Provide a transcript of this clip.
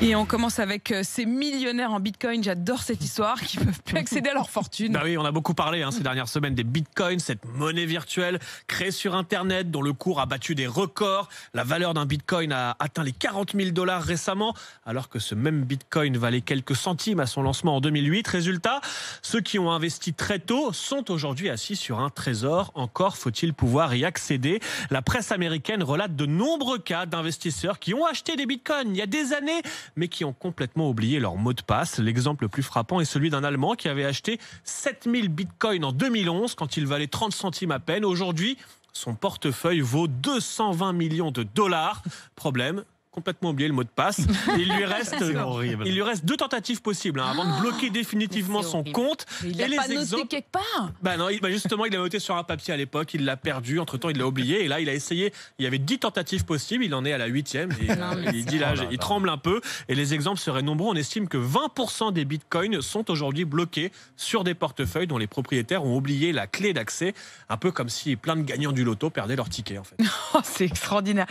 Et on commence avec ces millionnaires en bitcoin, j'adore cette histoire, qui ne peuvent plus accéder à leur fortune. Bah oui, on a beaucoup parlé ces dernières semaines des bitcoins, cette monnaie virtuelle créée sur Internet dont le cours a battu des records. La valeur d'un bitcoin a atteint les 40 000 $ récemment, alors que ce même bitcoin valait quelques centimes à son lancement en 2008. Résultat, ceux qui ont investi très tôt sont aujourd'hui assis sur un trésor. Encore faut-il pouvoir y accéder. La presse américaine relate de nombreux cas d'investisseurs qui ont acheté des bitcoins il y a des années, mais qui ont complètement oublié leur mot de passe. L'exemple le plus frappant est celui d'un Allemand qui avait acheté 7000 bitcoins en 2011 quand il valait 30 centimes à peine. Aujourd'hui, son portefeuille vaut 220 millions $. Problème, complètement oublié le mot de passe. Il lui reste 2 tentatives possibles avant de bloquer définitivement son compte. Mais il l'a pas noté quelque part. Non, justement, il l'a noté sur un papier à l'époque, il l'a perdu, entre-temps il l'a oublié, et là il a essayé, il y avait 10 tentatives possibles, il en est à la 8e, et il dit là, il tremble un peu, et les exemples seraient nombreux. On estime que 20% des bitcoins sont aujourd'hui bloqués sur des portefeuilles dont les propriétaires ont oublié la clé d'accès, un peu comme si plein de gagnants du loto perdaient leur ticket en fait. C'est extraordinaire.